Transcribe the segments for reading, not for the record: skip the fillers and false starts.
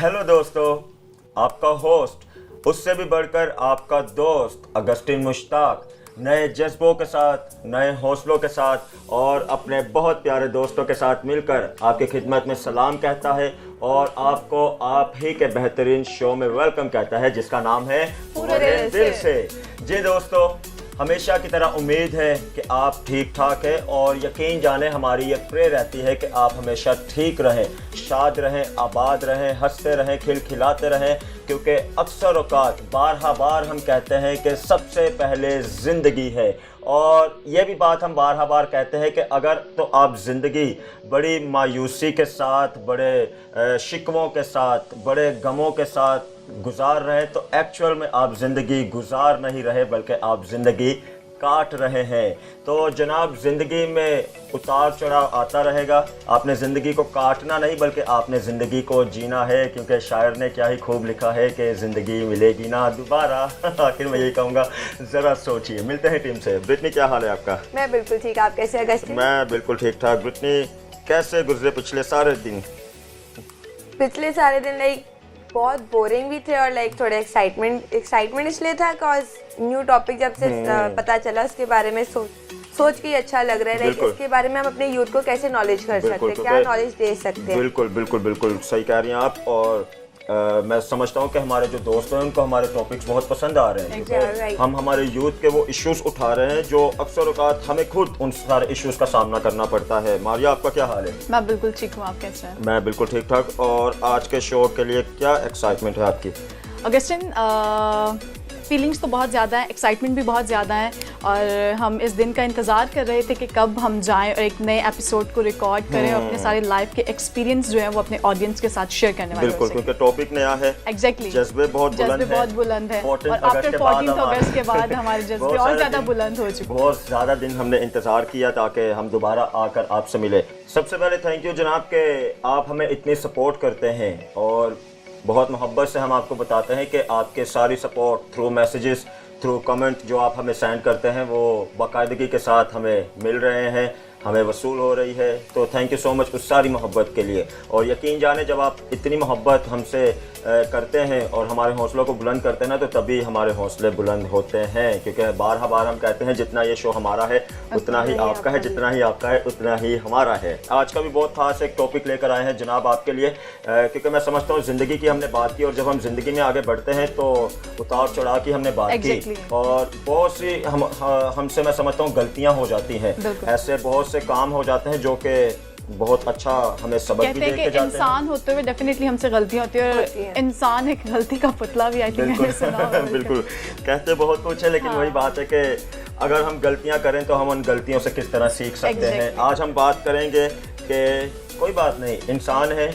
Hello दोस्तों, आपका host उससे भी बढ़कर आपका दोस्त अगस्टिन मुश्ताक नए जज्बों के साथ, नए हौसलों के साथ और अपने बहुत प्यारे दोस्तों के साथ मिलकर आपकी खिदमत में सलाम कहता है और आपको आप ही के बेहतरीन शो में वेलकम कहता है, जिसका नाम है पूरे दिल से। जी दोस्तों, हमेशा की तरह उम्मीद है कि आप ठीक ठाक हैं और यकीन जाने हमारी ये प्रे रहती है कि आप हमेशा ठीक रहें, शाद रहें, आबाद रहें, हंसते रहें, खिलखिलाते रहें, क्योंकि अक्सर औकात बार हम कहते हैं कि सबसे पहले ज़िंदगी है। और ये भी बात हम बार कहते हैं कि अगर तो आप ज़िंदगी बड़ी मायूसी के साथ, बड़े शिकवों के साथ, बड़े गमों के साथ गुजार रहे तो एक्चुअल में आप ज़िंदगी गुजार नहीं रहे बल्कि आप ज़िंदगी काट रहे हैं। तो जनाब, ज़िंदगी में उतार चढ़ाव आता रहेगा, आपने ज़िंदगी को काटना नहीं बल्कि आपने ज़िंदगी को जीना है, क्योंकि शायर ने क्या ही खूब लिखा है कि ज़िंदगी मिलेगी ना दोबारा। आखिर मैं यही कहूँगा, ज़रा सोचिए। मिलते हैं टीम से। ब्रिटनी, क्या हाल है आपका? मैं बिल्कुल ठीक, आप कैसे हैं अगस्टिन? मैं बिल्कुल ठीक ठाक। ब्रिटनी, कैसे गुजरे पिछले सारे दिन? पिछले सारे दिन बहुत बोरिंग भी थे और थोड़े एक्साइटमेंट इसलिए था बिकॉज न्यू टॉपिक जब से पता चला उसके बारे में सोच के ही अच्छा लग रहा है। इसके बारे में हम अपने यूथ को कैसे नॉलेज कर सकते हैं, क्या नॉलेज दे सकते हैं। बिल्कुल सही कह रही हैं आप। और मैं समझता हूँ कि हमारे जो दोस्त हैं उनको हमारे टॉपिक्स बहुत पसंद आ रहे हैं, क्योंकि हम हमारे यूथ के वो इश्यूज उठा रहे हैं जो अक्सर औकात हमें खुद उन सारे इश्यूज का सामना करना पड़ता है। मारिया, आपका क्या हाल है? मैं बिल्कुल ठीक हूँ, आप कैसे हैं? मैं बिल्कुल ठीक ठाक। और आज के शो के लिए क्या एक्साइटमेंट है आपकी? अगस्टिन, फीलिंग्स तो बहुत ज़्यादा है, एक्साइटमेंट भी बहुत ज़्यादा है और हम इस दिन का इंतज़ार कर रहे थे कि कब हम जाएं और एक नए एपिसोड को रिकॉर्ड करें और अपने सारे लाइफ के एक्सपीरियंस जो है वो अपने ऑडियंस के साथ शेयर करने वाले हैं। बिल्कुल, क्योंकि टॉपिक नया है। एग्जैक्टली, जज़्बे बहुत बुलंद है और आफ्टर 14 अगस्त के बाद हमारे जज्बे और ज़्यादा बुलंद हो चुके हैं। बहुत ज़्यादा दिन हमने इंतज़ार किया ताकि हम दोबारा आकर आपसे मिले। सबसे पहले थैंक यू जनाब कि आप हमें इतनी सपोर्ट करते हैं और बहुत मोहब्बत से हम आपको बताते हैं कि आपके सारी support through messages, through comment जो आप हमें सेंड करते हैं वो बाकायदगी के साथ हमें मिल रहे हैं, हमें वसूल हो रही है। तो थैंक यू सो मच उस सारी मोहब्बत के लिए। और यकीन जाने, जब आप इतनी मोहब्बत हमसे करते हैं और हमारे हौसलों को बुलंद करते हैं ना, तो तभी हमारे हौसले बुलंद होते हैं। क्योंकि बार हम कहते हैं जितना ये शो हमारा है उतना ही आपका है, जितना ही आपका है उतना ही हमारा है। आज का भी बहुत खास एक टॉपिक लेकर आए हैं जनाब आपके लिए, क्योंकि मैं समझता हूँ ज़िंदगी की हमने बात की और जब हम ज़िंदगी में आगे बढ़ते हैं तो उतार चढ़ाव की हमने बात की और बहुत सी हमसे मैं समझता हूँ गलतियाँ हो जाती हैं। ऐसे बहुत से काम हो जाते हैं जो कि बहुत अच्छा हमें सबक भी देके जाते हैं। इंसान होते हुए डेफिनेटली हमसे गलतियां होती है और इंसान एक गलती का पुतला भी, आई थिंक मैंने सुना। बिल्कुल, कहते बहुत कुछ है लेकिन वही बात है कि अगर हम गलतियां करें तो हम उन गलतियों से किस तरह सीख सकते हैं। आज हम बात करेंगे कि कोई बात नहीं, इंसान है।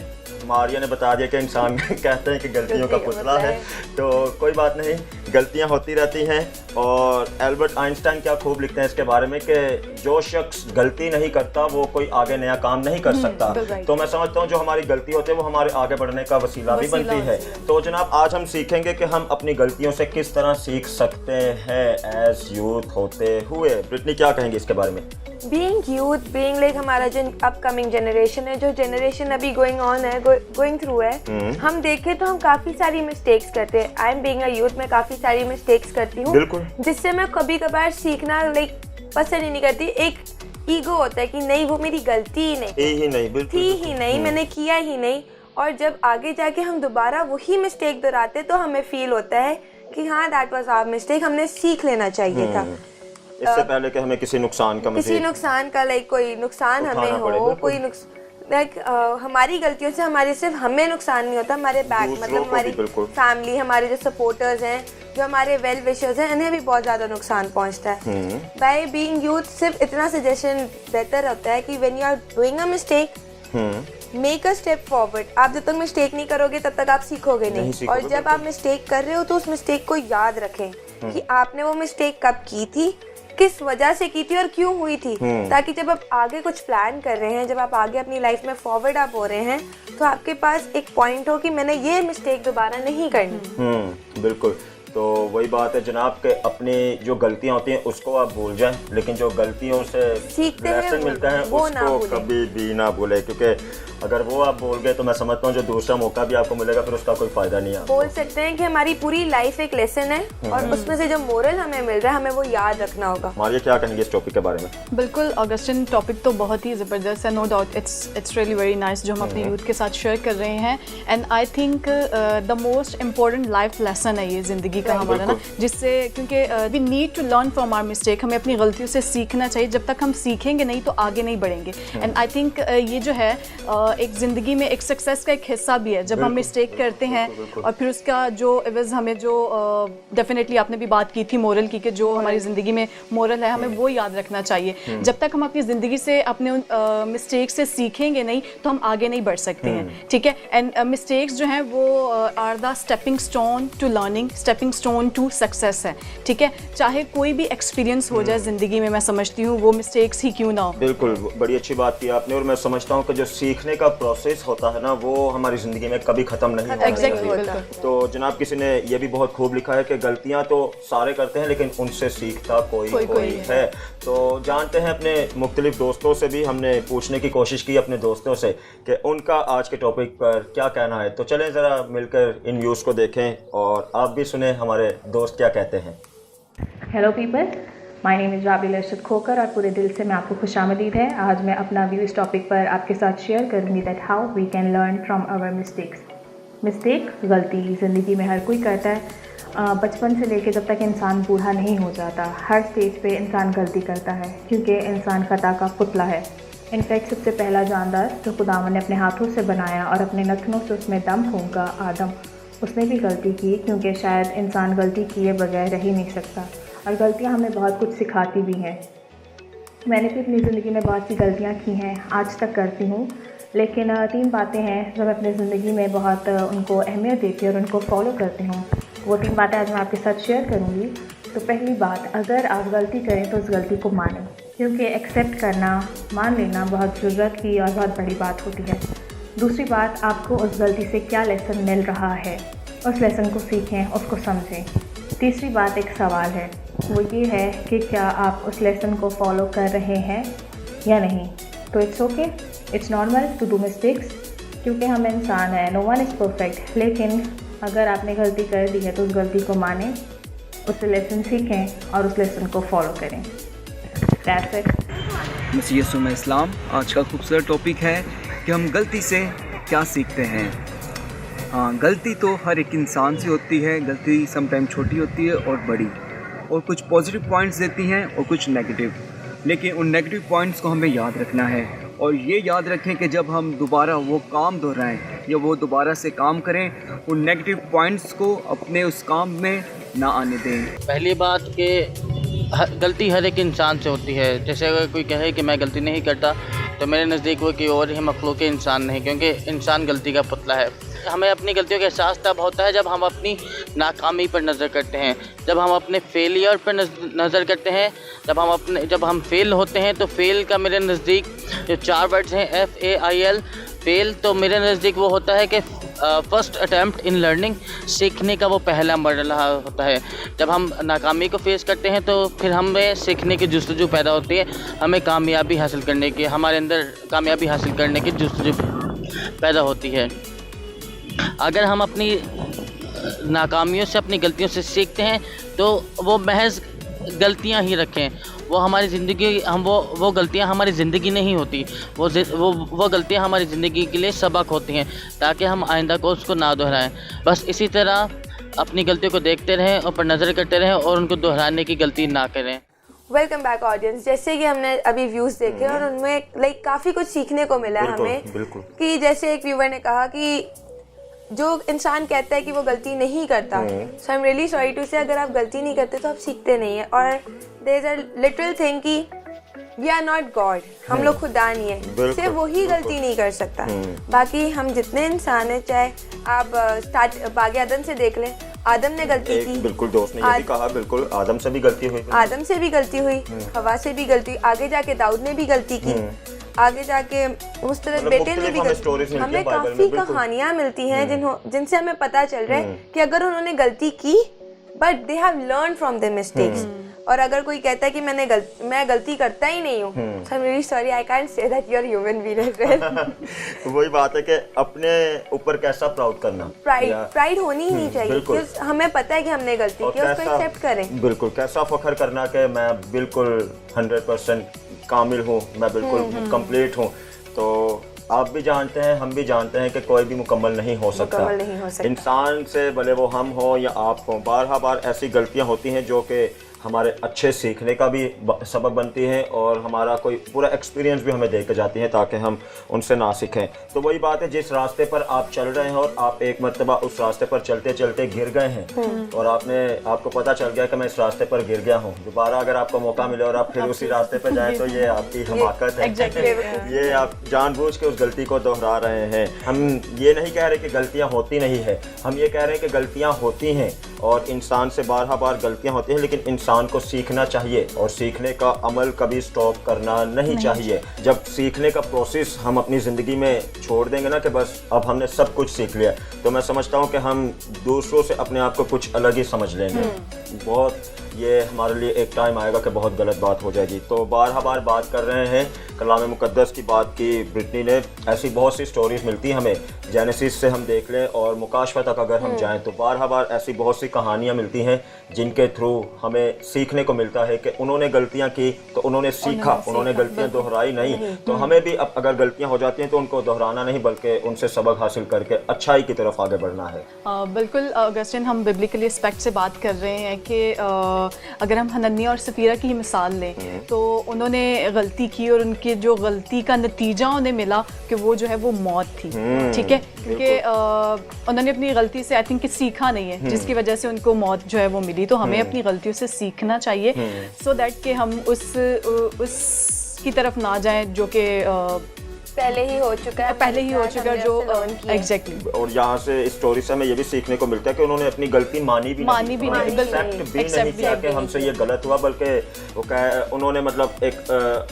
मारिया ने बता दिया कि इंसान कहते हैं कि गलतियों का पुतला है, तो कोई बात नहीं, गलतियां होती रहती हैं। और एल्बर्ट आइंस्टाइन क्या खूब लिखते हैं इसके बारे में कि जो शख्स गलती नहीं करता वो कोई आगे नया काम नहीं कर सकता। तो मैं समझता हूँ जो हमारी गलती होती है वो हमारे आगे बढ़ने का वसीला भी बनती है। तो जनाब, आज हम सीखेंगे कि हम अपनी गलतियों से किस तरह सीख सकते हैं एज यूथ होते हुए। ब्रिटनी, क्या कहेंगे इसके बारे में? बीइंग यूथ, बीइंग हमारा जो अपकमिंग जनरेशन है, जो जनरेशन अभी गोइंग ऑन है, गोइंग थ्रू है, हम देखें तो हम काफ़ी सारी मिस्टेक्स करते हैं। I am being a youth, मैं काफ़ी सारी मिस्टेक्स करती हूँ जिससे मैं कभी कभार सीखना पसंद ही नहीं करती। एक ईगो होता है कि नहीं, वो मेरी गलती ही नहीं, मैंने किया ही नहीं। और जब आगे जाके हम दोबारा वही मिस्टेक दोहराते तो हमें फील होता है कि हाँ, दैट वाज आवर मिस्टेक, हमने सीख लेना चाहिए था इससे पहले कि हमें किसी नुकसान का कोई नुकसान हमें हो, कोई हमारी गलतियों से हमारे सिर्फ हमें नुकसान नहीं होता, हमारे बैक मतलब हमारी फैमिली, हमारे जो सपोर्टर्स हैं, जो हमारे वेल विशर्स हैं, इन्हें भी बहुत ज़्यादा नुकसान पहुंचता है। बाय बीइंग यूथ सिर्फ इतना सजेशन बेहतर होता है कि when you are doing a mistake, make a step forward. आप जब तक मिस्टेक नहीं करोगे तब तक आप सीखोगे नहीं। और जब आप मिस्टेक कर रहे हो तो उस मिस्टेक को याद रखें कि आपने वो मिस्टेक कब की थी, किस वजह से की थी और क्यों हुई थी, ताकि जब आप आगे कुछ प्लान कर रहे हैं, जब आप आगे अपनी लाइफ में फॉरवर्ड आप हो रहे हैं, तो आपके पास एक पॉइंट हो कि मैंने ये मिस्टेक दोबारा नहीं करनी। बिल्कुल, तो वही बात है जनाब के अपनी जो गलतियां होती हैं उसको आप भूल जाएं, लेकिन जो गलतियों से सीखते हैं लेसन मिलता है उसको कभी भी ना भूलें। क्योंकि अगर वो आप बोल गए तो मैं समझता हूँ जो दूसरा मौका भी आपको मिलेगा फिर उसका कोई फायदा नहीं है। बोल सकते हैं कि हमारी पूरी लाइफ एक लेसन है और उसमें से जो मोरल हमें मिल रहा है हमें वो याद रखना होगा। मारिया क्या कहेंगे इस टॉपिक के बारे में? बिल्कुल ऑगस्टिन, टॉपिक तो बहुत ही ज़बरदस्त है, no doubt it's really very nice जो हम अपने यूथ के साथ शेयर कर रहे हैं। And I think the most important life lesson है ये ज़िंदगी का हमारा ना, जिससे क्योंकि we need to learn from our mistake, हमें अपनी गलतियों से सीखना चाहिए। जब तक हम सीखेंगे नहीं तो आगे नहीं बढ़ेंगे। एंड आई थिंक ये जो है एक ज़िंदगी में एक सक्सेस का एक हिस्सा भी है जब हम मिस्टेक करते हैं और फिर उसका जो एवज़ हमें जो डेफिनेटली आपने भी बात की थी मोरल की कि जो हमारी ज़िंदगी में मोरल है हमें वो याद रखना चाहिए। जब तक हम अपनी ज़िंदगी से अपने मिस्टेक से सीखेंगे नहीं तो हम आगे नहीं बढ़ सकते हैं, ठीक है। एंड मिस्टेक्स जो हैं वो are the stepping stone to learning, stepping stone to success है, ठीक है। चाहे कोई भी एक्सपीरियंस हो जाए ज़िंदगी में, मैं समझती हूँ वो मिस्टेक्स ही क्यों ना हो। बिल्कुल, बड़ी अच्छी बात की आपने। और मैं समझता हूँ कि जो सीखने का प्रोसेस होता है ना वो हमारी ज़िंदगी में कभी ख़त्म नहीं होता। Exactly. तो जनाब किसी ने ये भी बहुत खूब लिखा है कि गलतियाँ तो सारे करते हैं लेकिन उनसे सीखता कोई है। तो जानते हैं अपने मुख्तलिफ दोस्तों से भी हमने पूछने की कोशिश की अपने दोस्तों से कि उनका आज के टॉपिक पर क्या कहना है। तो चलें ज़रा मिलकर इन व्यूज़ को देखें और आप भी सुने हमारे दोस्त क्या कहते हैं। Hello people, my name is Rabil Arshad Khokar और पूरे दिल से मैं आपको खुशामदीद है। आज मैं अपना व्यू इस टॉपिक पर आपके साथ शेयर करूंगी that how we can learn from our mistakes. Mistake, गलती ज़िंदगी में हर कोई करता है। बचपन से लेकर जब तक इंसान बूढ़ा नहीं हो जाता हर स्टेज पे इंसान गलती करता है क्योंकि इंसान खता का पुतला है। इनफैक्ट सबसे पहला जानदार जो खुदावन ने अपने हाथों से बनाया और अपने नथनों से उसमें दम फूंका, आदम, उसने भी गलती की क्योंकि शायद इंसान गलती किए बगैर रह ही नहीं सकता। और गलतियाँ हमें बहुत कुछ सिखाती भी हैं। मैंने भी अपनी ज़िंदगी में बहुत सी गलतियाँ की हैं, आज तक करती हूँ, लेकिन 3 बातें हैं जो मैं अपनी ज़िंदगी में बहुत उनको अहमियत देती हूँ और उनको फॉलो करती हूँ। वो 3 बातें आज मैं आपके साथ शेयर करूँगी। तो पहली बात, अगर आप गलती करें तो उस गलती को मानें, क्योंकि एक्सेप्ट करना, मान लेना बहुत ज़रूरत की और बहुत बड़ी बात होती है। दूसरी बात, आपको उस गलती से क्या लेसन मिल रहा है, उस लेसन को सीखें, उसको समझें। तीसरी बात एक सवाल है, वो ये है कि क्या आप उस लेसन को फॉलो कर रहे हैं या नहीं। तो it's okay, it's normal to do mistakes, क्योंकि हम इंसान हैं, नो वन इज़ परफेक्ट। लेकिन अगर आपने गलती कर दी है तो उस गलती को मानें, उससे लेसन सीखें और उस लेसन को फॉलो करें। That's it. मसीह यीशु में इस्लाम। आज का खूबसूरत टॉपिक है कि हम गलती से क्या सीखते हैं। हाँ, गलती तो हर एक इंसान से होती है। गलती समटाइम छोटी होती है और बड़ी, और कुछ पॉजिटिव पॉइंट्स देती हैं और कुछ नेगेटिव। लेकिन उन नेगेटिव पॉइंट्स को हमें याद रखना है और ये याद रखें कि जब हम दोबारा वो काम दोहराएं या वो दोबारा से काम करें, उन नेगेटिव पॉइंट्स को अपने उस काम में ना आने दें। पहली बात कि गलती हर एक इंसान से होती है। जैसे अगर कोई कहे कि मैं गलती नहीं करता तो मेरे नज़दीक वो कि और ही मखलूक इंसान नहीं, क्योंकि इंसान गलती का पुतला है। हमें अपनी गलतियों का एहसास तब होता है जब हम अपनी नाकामी पर नज़र करते हैं, जब हम अपने फेलियर पर नज़र करते हैं, जब हम फेल होते हैं। तो फेल का मेरे नज़दीक जो 4 वर्ड्स हैं FAIL, फेल, तो मेरे नज़दीक वो होता है कि फर्स्ट अटैम्प्ट इन लर्निंग, सीखने का वो पहला मरहला होता है। जब हम नाकामी को फेस करते हैं तो फिर हमें सीखने की जुस्तजू पैदा होती है, हमें कामयाबी हासिल करने की, हमारे अंदर कामयाबी हासिल करने की जुस्तजू पैदा होती है। अगर हम अपनी नाकामियों से, अपनी गलतियों से सीखते हैं तो वो महज गलतियां ही रखें, वो हमारी ज़िंदगी, वो गलतियां हमारी ज़िंदगी नहीं होती, वो गलतियां हमारी ज़िंदगी के लिए सबक होती हैं, ताकि हम आइंदा को उसको ना दोहराएं। बस इसी तरह अपनी गलतियों को देखते रहें, ऊपर नज़र करते रहें और उनको दोहराने की गलती ना करें। Welcome back audience. जैसे कि हमने अभी व्यूज़ देखे और उनमें काफ़ी कुछ सीखने को मिला हमें। कि जैसे एक व्यूवर ने कहा कि जो इंसान कहता है कि वो गलती नहीं करता, so I am really sorry to say, अगर आप गलती नहीं करते तो आप सीखते नहीं है। और there is a little thing कि वी आर नॉट गॉड, हम लोग खुदा नहीं है, सिर्फ वही गलती नहीं कर सकता। बाकी हम जितने इंसान हैं, चाहे आप बागे आदम से देख लें, आदम ने गलती की, बिल्कुल दोस्त ने ये भी कहा, बिल्कुल आदम से भी गलती हुई, हवा से भी गलती, आगे जाके दाऊद ने भी गलती की, आगे जाके उस तरह बेटे ने भी गलती। हमें काफ़ी कहानियाँ मिलती हैं जिनसे हमें पता चल रहा है कि अगर उन्होंने गलती की but they have learn from their mistakes. और अगर कोई कहता है कि मैं गलती करता ही नहीं हूँ, so I'm really sorry, I can't say that you're human being as well. वही बात है कि अपने ऊपर कैसा प्राउड करना, प्राइड होनी ही नहीं चाहिए, क्योंकि हमें पता है कि हमने गलती की, उसको एक्सेप्ट करें। बिल्कुल, कैसा फख्र करना कि मैं बिल्कुल 100% कामिल हूँ, मैं बिल्कुल कंप्लीट हूँ। तो आप भी जानते हैं, हम भी जानते हैं कि कोई भी मुकम्मल नहीं हो सकता। इंसान से भले वो हम हो या आप हो, बार ऐसी गलतियाँ होती हैं जो कि हमारे अच्छे सीखने का भी सबब बनती है और हमारा कोई पूरा एक्सपीरियंस भी हमें दे के जाती है ताकि हम उनसे ना सीखें। तो वही बात है, जिस रास्ते पर आप चल रहे हैं और आप एक मर्तबा उस रास्ते पर चलते चलते गिर गए हैं और आपको पता चल गया कि मैं इस रास्ते पर गिर गया हूँ, दोबारा अगर आपको मौका मिले और आप फिर उसी रास्ते पर जाएं तो ये आपकी हमाकत है। ये आप जानबूझ के उस गलती को दोहरा रहे हैं। हम ये नहीं कह रहे कि गलतियाँ होती नहीं है, हम ये कह रहे हैं कि गलतियाँ होती हैं और इंसान से बार गलतियाँ होती हैं, लेकिन इंसान को सीखना चाहिए और सीखने का अमल कभी स्टॉप करना नहीं चाहिए। जब सीखने का प्रोसेस हम अपनी ज़िंदगी में छोड़ देंगे ना कि बस अब हमने सब कुछ सीख लिया, तो मैं समझता हूँ कि हम दूसरों से अपने आप को कुछ अलग ही समझ लेंगे। बहुत ये हमारे लिए एक टाइम आएगा कि बहुत गलत बात हो जाएगी। तो बार बात कर रहे हैं कलाम मुक़द्दस की बात की ब्रिटनी ने। ऐसी बहुत सी स्टोरीज़ मिलती हैं हमें, जेनेसिस से हम देख लें और मुकाशफा तक अगर हम जाएं तो बार ऐसी बहुत सी कहानियां मिलती हैं जिनके थ्रू हमें सीखने को मिलता है कि उन्होंने गलतियां की तो उन्होंने सीखा, उन्होंने गलतियां दोहराई नहीं। तो हमें भी अब अगर गलतियां हो जाती हैं तो उनको दोहराना नहीं बल्कि उनसे सबक हासिल करके अच्छाई की तरफ आगे बढ़ना है। बिल्कुल ऑगस्टिन, हम बिब्लिकली एस्पेक्ट से बात कर रहे हैं कि अगर हम हनन्याह और सफीरा की ही मिसाल लें तो उन्होंने गलती की और उनकी जो गलती का नतीजा उन्हें मिला कि वो जो है वो मौत थी। ठीक है, क्योंकि उन्होंने अपनी गलती से आई थिंक कि सीखा नहीं है, जिसकी वजह से उनको मौत जो है वो मिली। तो हमें अपनी गलतियों से सीखना चाहिए सो दैट कि हम उस की तरफ ना जाएं जो कि पहले ही हो चुका है जो एग्जैक्टली। और यहाँ से इस स्टोरी से हमें ये भी सीखने को मिलता है कि उन्होंने अपनी गलती मानी भी नहीं किया कि हमसे ये गलत हुआ, बल्कि वो उन्होंने मतलब एक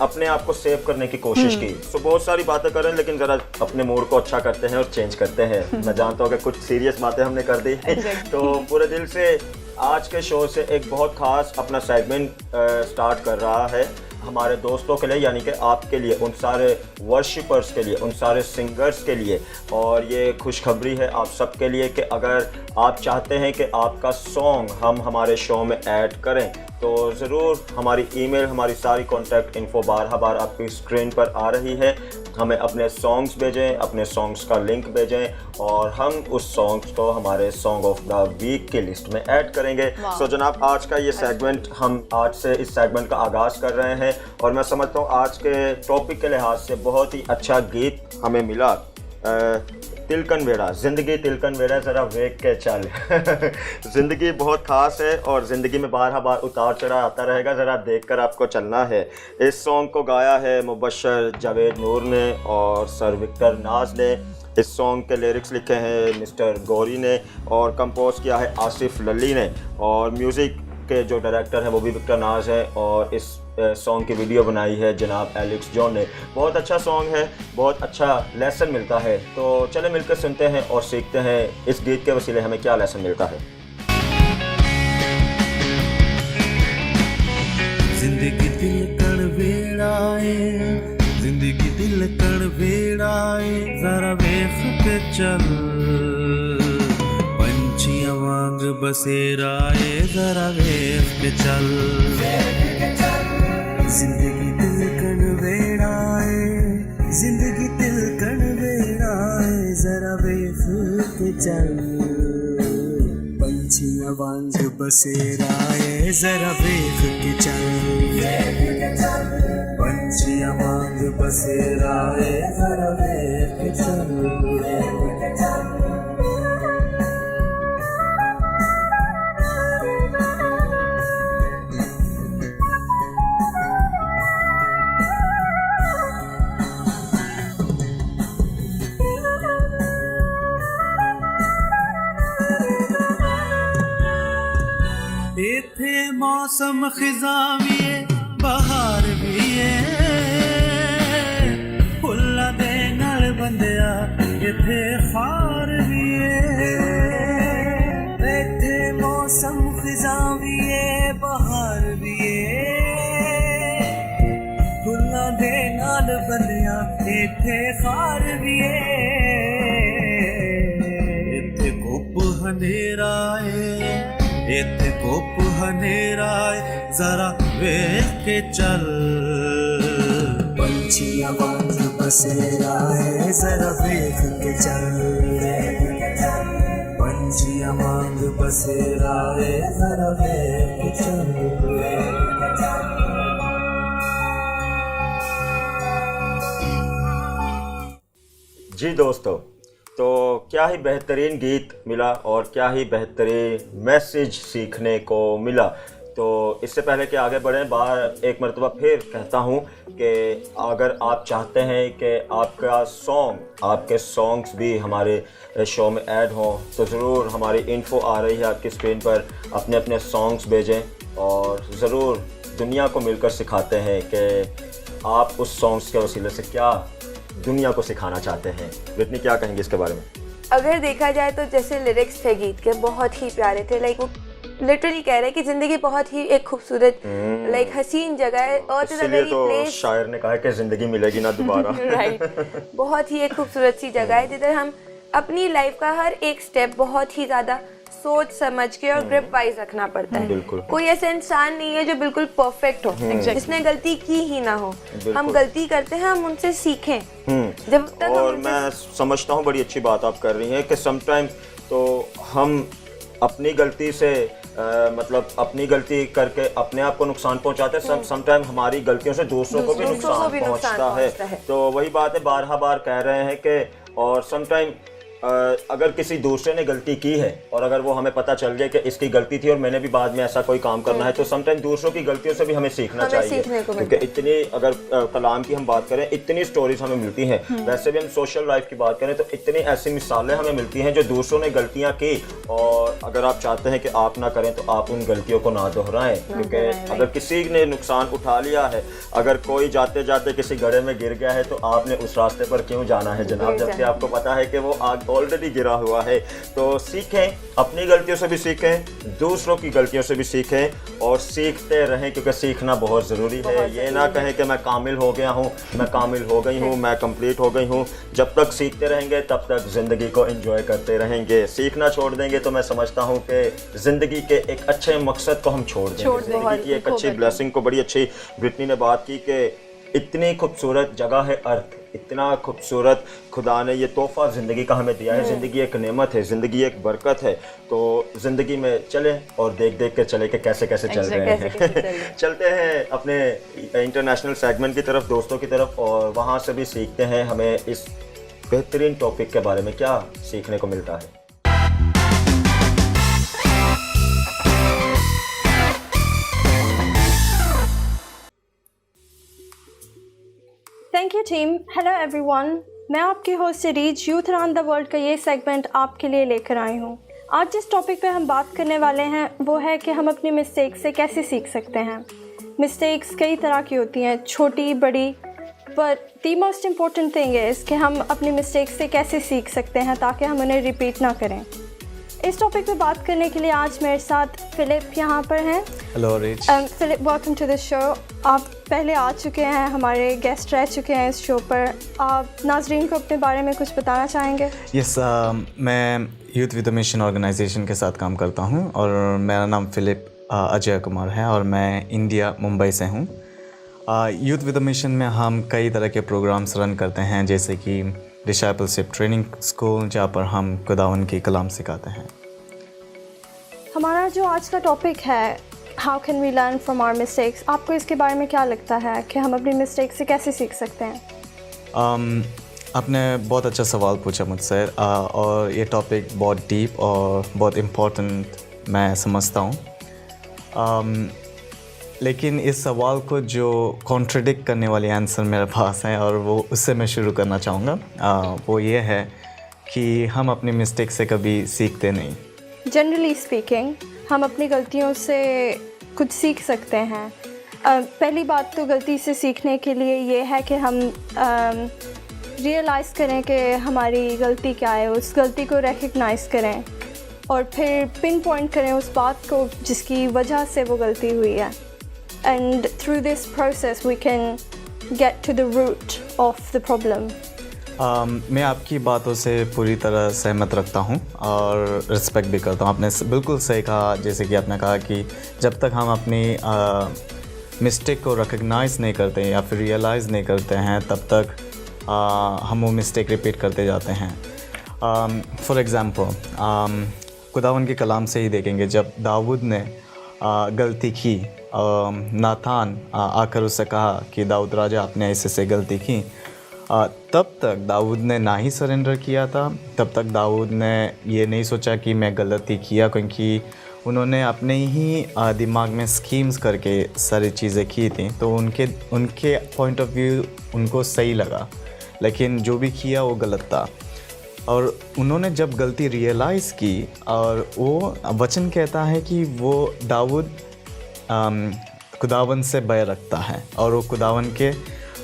अपने आप को सेव करने की कोशिश की। तो बहुत सारी बातें कर रहे हैं, लेकिन जरा अपने मूड को अच्छा करते हैं और चेंज करते हैं। मैं जानता हूँ कि कुछ सीरियस बातें हमने कर दी तो पूरे दिल से आज के शो से एक बहुत खास अपना सेगमेंट स्टार्ट कर रहा है हमारे दोस्तों के लिए, यानी कि आपके लिए, उन सारे वर्शिपर्स के लिए, उन सारे सिंगर्स के लिए। और ये खुशखबरी है आप सबके लिए कि अगर आप चाहते हैं कि आपका सॉन्ग हम हमारे शो में ऐड करें तो ज़रूर हमारी ईमेल, हमारी सारी कॉन्टैक्ट इन्फो बार आपकी स्क्रीन पर आ रही है। हमें अपने सॉन्ग्स भेजें, अपने सॉन्ग्स का लिंक भेजें और हम उस सॉन्ग्स को हमारे सॉन्ग ऑफ द वीक की लिस्ट में ऐड करेंगे। सो जनाब, आज का ये सेगमेंट, हम आज से इस सेगमेंट का आगाज़ कर रहे हैं और मैं समझता हूँ आज के टॉपिक के लिहाज से बहुत ही अच्छा गीत हमें मिला। तिलकन वेड़ा, ज़िंदगी तिलकन वेड़ा, ज़रा वेख के चल। ज़िंदगी बहुत ख़ास है और ज़िंदगी में बार उतार चढ़ाव आता रहेगा, ज़रा देखकर आपको चलना है। इस सॉन्ग को गाया है मुबशर जावेद नूर ने और सर विक्टर नाज ने। इस सॉन्ग के लिरिक्स लिखे हैं मिस्टर गौरी ने और कंपोज किया है आसिफ लली ने और म्यूज़िक के जो डायरेक्टर हैं वो भी विक्टर नाज है और इस सॉन्ग की वीडियो बनाई है जनाब एलेक्स जॉन ने। बहुत अच्छा सॉन्ग है, बहुत अच्छा लेसन मिलता है। तो चले मिलकर सुनते हैं और सीखते हैं इस गीत के वसीले हमें क्या लेसन मिलता है। जिंदगी दिल कण वेड़ाए, जिंदगी दिल कण वेड़ाए, जरा वेख के चल, पंछियां वांग बसेराए, जरा वेख के चल। जिंदगी दिल कण वेड़ाए, जिंदगी दिल कण वेड़ाए, जरा वेख के चल, पंछियां वांग बसेराए, जरा वेख के चल, पंछियां वांग बसेराए, जरा वेख के चल। इथे मौसम खिज़ां भी है, बहार भी है, फुल्लां दे नाल बंदिया इथे खार भी है। इथे मौसम खिज़ां भी है, बहार भी है, मिठे खार दिए इत्थे गुप हनेराए इत्थे गुप हनेराए जरा वेख के चल पंछियां वांग बसेरा है जरा वेख के चल पंछियां वांग बसेरा है जरा वेख के चल। जी दोस्तों, तो क्या ही बेहतरीन गीत मिला और क्या ही बेहतरीन मैसेज सीखने को मिला। तो इससे पहले कि आगे बढ़ें, बार एक मरतबा फिर कहता हूँ कि अगर आप चाहते हैं कि आपके सॉन्ग्स भी हमारे शो में ऐड हों तो ज़रूर हमारी इन्फो आ रही है आपकी स्क्रीन पर, अपने अपने सॉन्ग्स भेजें और ज़रूर दुनिया को मिलकर सिखाते हैं कि आप उस सॉन्ग्स के वसीले से क्या दुनिया को सिखाना चाहते हैं। ब्रिटनी क्या कहेंगे इसके बारे में? अगर देखा जाए तो जैसे लिरिक्स थे गीत के बहुत ही प्यारे थे, लाइक वो लिटरली कह रहे हैं कि जिंदगी बहुत ही एक खूबसूरत लाइक हसीन जगह है और इसलिए तो शायर ने कहा कि जिंदगी मिलेगी ना दोबारा। राइट, बहुत ही एक खूबसूरत सी जगह है जिधर हम अपनी लाइफ का हर एक स्टेप बहुत ही ज़्यादा सोच समझ के और ग्रिप वाइज रखना पड़ता है। कोई ऐसा इंसान नहीं है जो बिल्कुल परफेक्ट हो, जिसने गलती की ही ना हो। हम गलती करते हैं, हम उनसे सीखें। जब तक और मैं समझता हूँ बड़ी अच्छी बात आप कर रही हैं कि समटाइम तो हम अपनी गलती से मतलब अपनी गलती करके अपने आप को नुकसान पहुंचाते हैं, समटाइम हमारी गलतियों से दूसरों को भी नुकसान पहुंचता है। तो वही बात है, बार कह रहे हैं कि और समटाइम अगर किसी दूसरे ने गलती की है और अगर वो हमें पता चल गया कि इसकी गलती थी और मैंने भी बाद में ऐसा कोई काम करना है, तो समटाइम दूसरों की गलतियों से भी हमें सीखना चाहिए। क्योंकि इतनी अगर कलाम की हम बात करें, इतनी स्टोरीज हमें मिलती हैं। वैसे भी हम सोशल लाइफ की बात करें तो इतनी ऐसी मिसालें हमें मिलती हैं जो दूसरों ने गलतियाँ की, और अगर आप चाहते हैं कि आप ना करें तो आप उन गलतियों को ना दोहराएं। क्योंकि अगर किसी ने नुकसान उठा लिया है, अगर कोई जाते जाते किसी गड्ढे में गिर गया है तो आपने उस रास्ते पर क्यों जाना है जनाब, जबकि आपको पता है कि वो आग ऑलरेडी गिरा हुआ है। तो सीखें, अपनी गलतियों से भी सीखें, दूसरों की गलतियों से भी सीखें और सीखते रहें, क्योंकि सीखना बहुत ज़रूरी है। ये ना कहें कि मैं कामिल हो गया हूँ, मैं कामिल हो गई हूँ, मैं कंप्लीट हो गई हूँ। जब तक सीखते रहेंगे तब तक ज़िंदगी को एंजॉय करते रहेंगे। सीखना छोड़ देंगे तो मैं समझता हूँ कि ज़िंदगी के एक अच्छे मकसद को हम छोड़ देंगे। ज़िंदगी की एक अच्छी ब्लेसिंग को, बड़ी अच्छी ब्रिटनी ने बात की कि इतनी खूबसूरत जगह है अर्थ, इतना खूबसूरत खुदा ने ये तोहफ़ा ज़िंदगी का हमें दिया है। ज़िंदगी एक नेमत है, ज़िंदगी एक बरकत है। तो ज़िंदगी में चलें और देख देख के चले कि कैसे कैसे चल रहे हैं। चलते हैं अपने इंटरनेशनल सेगमेंट की तरफ, दोस्तों की तरफ, और वहाँ से भी सीखते हैं हमें इस बेहतरीन टॉपिक के बारे में क्या सीखने को मिलता है। Thank you team. Hello everyone, मैं आपकी होस्ट रीज यूथ अराउंड द वर्ल्ड का ये सेगमेंट आपके लिए लेकर आई हूँ। आज जिस टॉपिक पे हम बात करने वाले हैं वो है कि हम अपनी मिस्टेक्स से कैसे सीख सकते हैं। मिस्टेक्स कई तरह की होती हैं, छोटी बड़ी, पर the most important thing is कि हम अपनी मिस्टेक्स से कैसे सीख सकते हैं ताकि हम उन्हें रिपीट ना करें। इस टॉपिक पे बात करने के लिए आज मेरे साथ फिलिप यहाँ पर हैं। हेलो रिच। Philip, welcome to the show. आप पहले आ चुके हैं, हमारे गेस्ट रह चुके हैं इस शो पर। आप नाजरीन को अपने बारे में कुछ बताना चाहेंगे? यस, मैं यूथ विद मिशन ऑर्गेनाइजेशन के साथ काम करता हूँ और मेरा नाम फिलिप अजय कुमार है और मैं इंडिया मुंबई से हूँ। यूथ विद मिशन में हम कई तरह के प्रोग्राम्स रन करते हैं, जैसे कि डिसाइपलशिप ट्रेनिंग स्कूल, जहाँ पर हम खुदावन की कलाम सिखाते हैं। हमारा जो आज का टॉपिक है, how can we learn from our mistakes, आपको इसके बारे में क्या लगता है कि हम अपनी मिस्टेक से कैसे सीख सकते हैं? आपने बहुत अच्छा सवाल पूछा मुझसे, और ये टॉपिक बहुत डीप और बहुत इम्पोर्टेंट मैं समझता हूँ। लेकिन इस सवाल को जो कॉन्ट्रडिक्ट करने वाली आंसर मेरे पास है और वो उससे मैं शुरू करना चाहूँगा। वो ये है कि हम अपनी मिस्टेक से कभी सीखते नहीं। जनरली स्पीकिंग हम अपनी गलतियों से कुछ सीख सकते हैं। पहली बात तो गलती से सीखने के लिए ये है कि हम रियलाइज़ करें कि हमारी गलती क्या है, उस गलती को रिकग्नाइज़ करें और फिर पिन पॉइंट करें उस बात को जिसकी वजह से वो गलती हुई है। And through this process we can get to the root of the problem? मैं आपकी बातों से पूरी तरह सहमत रखता हूँ और रिस्पेक्ट भी करता हूँ। आपने बिल्कुल सही कहा, जैसे कि आपने कहा कि जब तक हम अपनी मिस्टेक को रिकग्नाइज़ नहीं करते हैं या फिर रियलाइज़ नहीं करते हैं, तब तक हम वो मिस्टेक रिपीट करते जाते हैं। फॉर एग्ज़ाम्पल खुदावन के कलाम से ही देखेंगे, जब दाऊद ने गलती की, नातान आकर उससे कहा कि दाऊद राजा आपने ऐसे गलती की, तब तक दाऊद ने ना ही सरेंडर किया था, तब तक दाऊद ने ये नहीं सोचा कि मैं गलती किया, क्योंकि उन्होंने अपने ही दिमाग में स्कीम्स करके सारी चीज़ें की थी। तो उनके पॉइंट ऑफ व्यू उनको सही लगा, लेकिन जो भी किया वो गलत था। और उन्होंने जब गलती रियलाइज़ की, और वो वचन कहता है कि वो दाऊद खुदावन से बैर रखता है और वो खुदावन के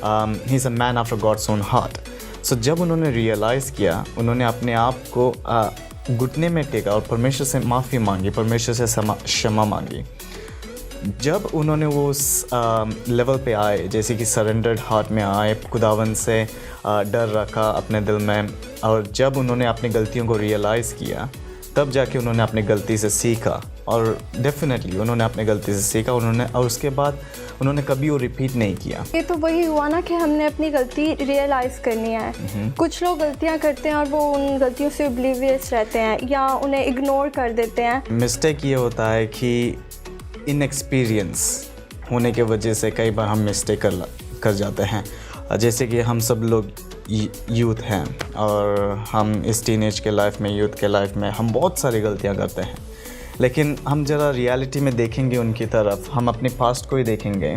he is a man after God's own heart. So जब उन्होंने रियलाइज़ किया, उन्होंने अपने आप को घुटने में टेका और परमेश्वर से माफ़ी मांगी, परमेश्वर से क्षमा मांगी। जब उन्होंने वो उस लेवल पे आए, जैसे कि सरेंडर्ड हार्ट में आए, खुदावन से डर रखा अपने दिल में, और जब उन्होंने अपनी गलतियों को रियलाइज़ किया, तब जाके उन्होंने अपनी गलती से सीखा। और डेफिनेटली उन्होंने अपनी गलती से सीखा, और उसके बाद उन्होंने कभी वो रिपीट नहीं किया। ये तो वही हुआ ना कि हमने अपनी गलती रियलाइज़ करनी है। कुछ लोग गलतियां करते हैं और वो उन गलतियों से ओब्लिवियस रहते हैं या उन्हें इग्नोर कर देते हैं। मिस्टेक ये होता है कि इनएक्सपीरियंस होने के वजह से कई बार हम मिस्टेक कर जाते हैं। जैसे कि हम सब लोग यूथ हैं और हम इस टीनेज के लाइफ में, यूथ के लाइफ में हम बहुत सारी गलतियां करते हैं, लेकिन हम ज़रा रियलिटी में देखेंगे उनकी तरफ, हम अपने पास्ट को ही देखेंगे,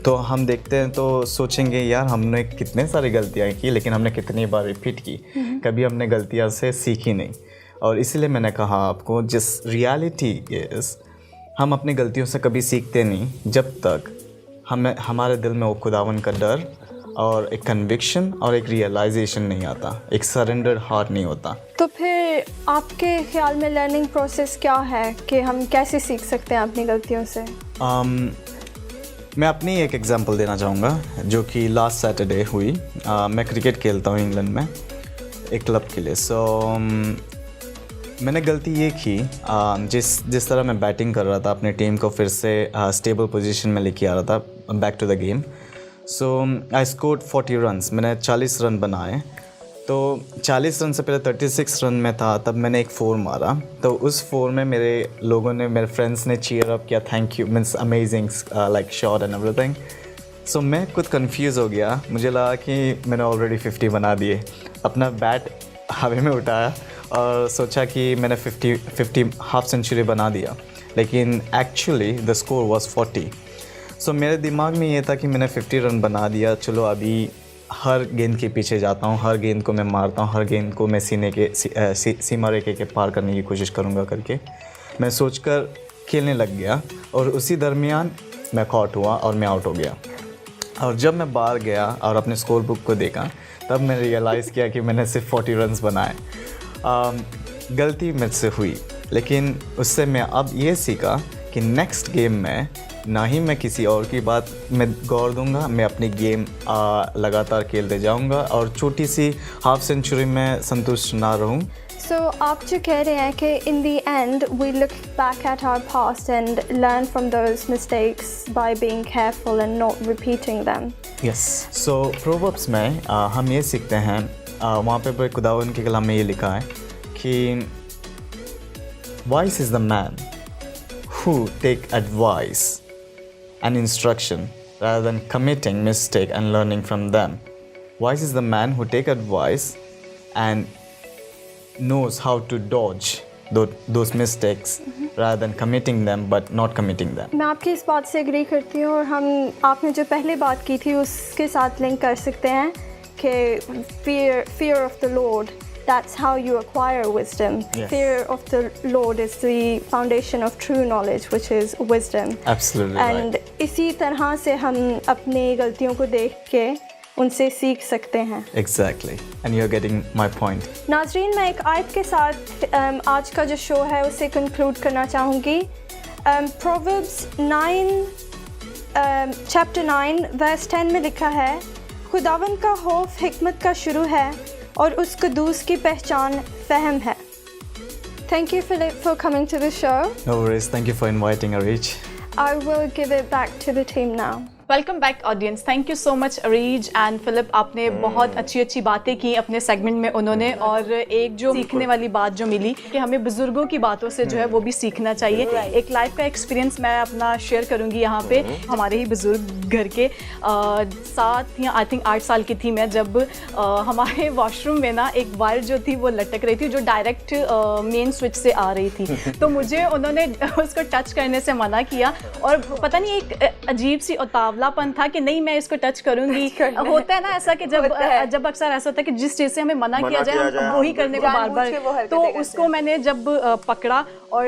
तो हम देखते हैं तो सोचेंगे यार हमने कितने सारी गलतियाँ की, लेकिन हमने कितनी बार रिपीट की, कभी हमने गलतियाँ से सीखी नहीं। और इसलिए मैंने कहा आपको, जिस रियलिटी इज़ हम अपनी गलतियों से कभी सीखते नहीं जब तक हमारे दिल में वो खुदावन का डर और एक कन्विक्शन और एक रियलाइजेशन नहीं आता, एक सरेंडर्ड हार्ट नहीं होता। तो फिर आपके ख्याल में लर्निंग प्रोसेस क्या है कि हम कैसे सीख सकते हैं अपनी गलतियों से? मैं अपनी एक एग्जांपल देना चाहूँगा जो कि लास्ट सैटरडे हुई। मैं क्रिकेट खेलता हूँ इंग्लैंड में एक क्लब के लिए। मैंने गलती ये की, जिस तरह मैं बैटिंग कर रहा था, अपने टीम को फिर से स्टेबल पोजीशन में लेके आ रहा था back to the game. So I scored 40 runs, मैंने 40 रन बनाए। तो 40 रन से पहले 36 रन में था, तब मैंने एक 4 मारा। तो उस 4 में मेरे फ्रेंड्स ने चीयर अप किया, thank you, means amazing, like shot and everything. So मैं खुद कंफ्यूज हो गया, मुझे लगा कि मैंने ऑलरेडी 50 बना दिए। अपना बैट हवा में उठाया और सोचा कि मैंने 50 हाफ सेंचुरी बना दिया, लेकिन एक्चुअली द स्कोर वाज 40। सो मेरे दिमाग में ये था कि मैंने 50 रन बना दिया, चलो अभी हर गेंद के पीछे जाता हूँ, हर गेंद को मैं मारता हूँ, हर गेंद को मैं सीमा रेखे के पार करने की कोशिश करूँगा करके मैं सोचकर खेलने लग गया। और उसी दरमियान मैं कॉट हुआ और मैं आउट हो गया। और जब मैं बाहर गया और अपने स्कोर बुक को देखा, तब मैंने रियलाइज़ किया कि मैंने सिर्फ 40 रन्स बनाए। गलती मुझसे हुई, लेकिन उससे मैं अब ये सीखा कि नेक्स्ट गेम में ना ही मैं किसी और की बात में गौर दूंगा, मैं अपनी गेम लगातार खेलते जाऊंगा और छोटी सी हाफ सेंचुरी में संतुष्ट ना रहूं। So आप जो कह रहे हैं कि in the end we look back at our past and learn from those mistakes by being careful and not repeating them. Yes. So Proverbs में हम ये सीखते हैं, वहाँ पे खुदावन के कलाम में ये लिखा है कि wise is the man who take advice and instruction rather than committing mistake and learning from them. Wise is the man who take advice and knows how to dodge those mistakes rather than committing them but not committing them. मैं आपकी इस बात से agree करती हूँ और हम आपने जो पहले बात की थी उसके साथ लिंक कर सकते हैं कि fear of the Lord, that's how you acquire wisdom. Yes. Fear of the Lord is the foundation of true knowledge, which is wisdom. Absolutely And right. इसी तरह से हम अपनी गलतियों को देख के उनसे सीख सकते हैं. Exactly. And you're getting my point. नाज़रीन, मैं एक आयत के साथ आज का जो शो है उसे कंक्लूड करना चाहूँगी. Proverbs 9 चैप्टर 9 वर्स 10 में लिखा है, खुदावंद का खौफ हिकमत का शुरू है और उस कदूस की पहचान फ़हम है। Thank you, Philip, for coming to the show. No worries. Thank you for inviting Arij. I will give it back to the team now. Welcome back audience. Thank you so much Areej and Philip, आपने बहुत अच्छी अच्छी बातें की अपने segment में उन्होंने, और एक जो सीखने वाली बात जो मिली कि हमें बुजुर्गों की बातों से जो है वो भी सीखना चाहिए। एक लाइफ का एक्सपीरियंस मैं अपना शेयर करूंगी यहाँ पे। हमारे ही बुजुर्ग घर के 7 या आई थिंक 8 साल की थी मैं, जब हमारे वॉशरूम में ना एक वायर जो थी वो लटक रही थी, जो डायरेक्ट मेन स्विच से आ रही थी। तो मुझे उन्होंने उसको टच करने से मना किया, और पता नहीं एक अजीब सी उतावलापन था कि नहीं मैं इसको टच करूंगी। होता है ना ऐसा कि जब अक्सर ऐसा होता है कि जिस चीज़ से हमें मना किया जाए हम वही करने को बार बार, तो उसको मैंने जब पकड़ा, और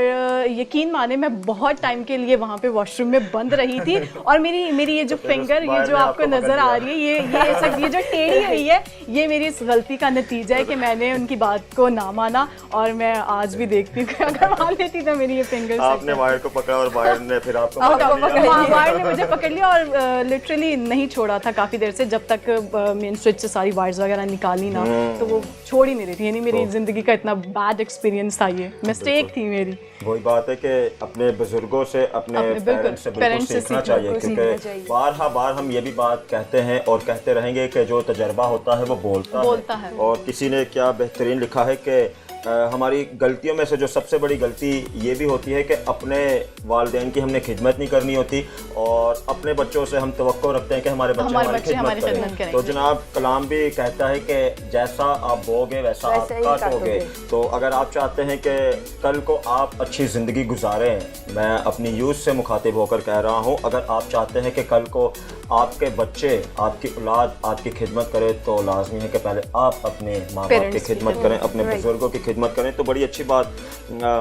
यकीन माने मैं बहुत टाइम के लिए वहाँ पे वॉशरूम में बंद रही थी, और मेरी ये जो फिंगर, ये जो आपको नज़र आ रही है, ये जो टेढ़ी हुई है, ये मेरी इस गलती का नतीजा है कि मैंने उनकी बात को ना माना। और मैं आज भी देखती हूँ कि अगर मान लेती तो मेरी ये फिंगर, आपने वायर को पकड़ा और वायर ने फिर आपको वायर ने मुझे पकड़ लिया और लिटरली नहीं छोड़ा था काफ़ी देर से, जब तक मेन स्विच से सारी वायर्स वगैरह निकाली ना, तो वो छोड़ ही नहीं रही थी। यानी मेरी ज़िंदगी का इतना बैड एक्सपीरियंस था, ये मिस्टेक थी मेरी। वही बात है कि अपने बुजुर्गों से, अपने पेरेंट्स से बिल्कुल सीखना चाहिए, क्योंकि बार हम ये भी बात कहते हैं और कहते रहेंगे कि जो तजर्बा होता है वो बोलता है। और किसी ने क्या बेहतरीन लिखा है कि हमारी गलतियों में से जो सबसे बड़ी गलती ये भी होती है कि अपने वालिदैन की हमने खिदमत नहीं करनी होती, और अपने बच्चों से हम तवक्को रखते हैं कि हमारे बच्चे हमारी खिदमत करें। तो जनाब कलाम भी कहता है कि जैसा आप बोगे वैसा आप काटोगे। तो अगर आप चाहते हैं कि कल को आप अच्छी ज़िंदगी गुजारें, मैं अपनी यूथ से मुखातिब होकर कह रहा हूँ, अगर आप चाहते हैं कि कल को आपके बच्चे, आपकी औलाद आपकी खिदमत करे, तो लाजमी है कि पहले आप अपने माँ बाप की खिदमत करें, अपने बुजुर्गों की खिदमत करें। तो बड़ी अच्छी बात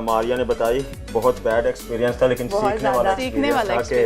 मारिया ने बताई, बहुत बैड एक्सपीरियंस था लेकिन सीखने वाला एक्सपीरियंस था कि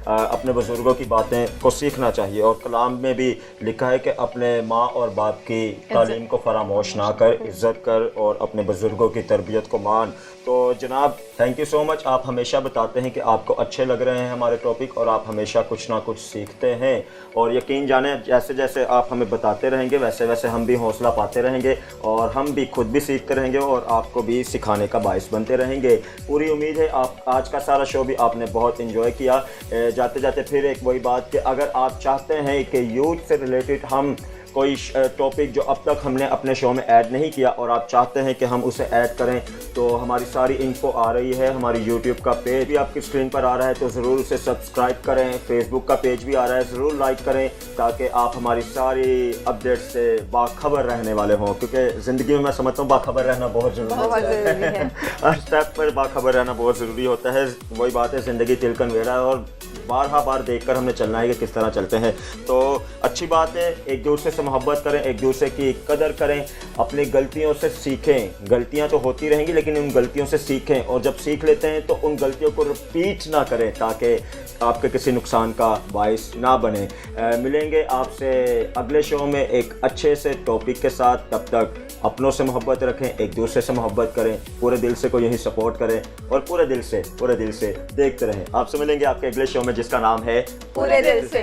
अपने बुजुर्गों की बातें को सीखना चाहिए। और कलाम में भी लिखा है कि अपने माँ और बाप की तालीम को फरामोश ना कर, इज़्ज़त कर और अपने बुजुर्गों की तरबियत को मान। तो जनाब थैंक यू सो मच, आप हमेशा बताते हैं कि आपको अच्छे लग रहे हैं हमारे टॉपिक, और आप हमेशा कुछ ना कुछ सीखते हैं। और यकीन जाने जैसे जैसे आप हमें बताते रहेंगे वैसे वैसे हम भी हौसला पाते रहेंगे, और हम भी खुद भी सीखते रहेंगे और आपको भी सिखाने का बाइस बनते रहेंगे। पूरी उम्मीद है आप आज का सारा शो भी आपने बहुत इन्जॉय किया। जाते जाते फिर एक वही बात कि अगर आप चाहते हैं कि यूथ से रिलेटेड हम कोई टॉपिक जो अब तक हमने अपने शो में ऐड नहीं किया और आप चाहते हैं कि हम उसे ऐड करें, तो हमारी सारी इन्फो आ रही है, हमारी यूट्यूब का पेज भी आपकी स्क्रीन पर आ रहा है, तो ज़रूर उसे सब्सक्राइब करें। फेसबुक का पेज भी आ रहा है, ज़रूर लाइक करें ताकि आप हमारी सारी अपडेट से बाखबर रहने वाले हों, क्योंकि ज़िंदगी में मैं समझता हूँ बाखबर रहना बहुत ज़रूरी है। हर स्टेप पर बाखबर रहना बहुत ज़रूरी होता है। वही बात है, ज़िंदगी तिलकन वेरा है और बार देखकर हमने चलना है कि किस तरह चलते हैं। तो अच्छी बात है, एक दूसरे से मोहब्बत करें, एक दूसरे की कदर करें, अपनी गलतियों से सीखें। गलतियां तो होती रहेंगी लेकिन उन गलतियों से सीखें, और जब सीख लेते हैं तो उन गलतियों को रिपीट ना करें ताकि आपके किसी नुकसान का बाइस ना बने। मिलेंगे आपसे अगले शो में एक अच्छे से टॉपिक के साथ। तब तक अपनों से मोहब्बत रखें, एक दूसरे से मोहब्बत करें, पूरे दिल से को यही सपोर्ट करें और पूरे दिल से देखते रहें। आपसे मिलेंगे आपके अगले शो में जिसका नाम है पूरे दिल से।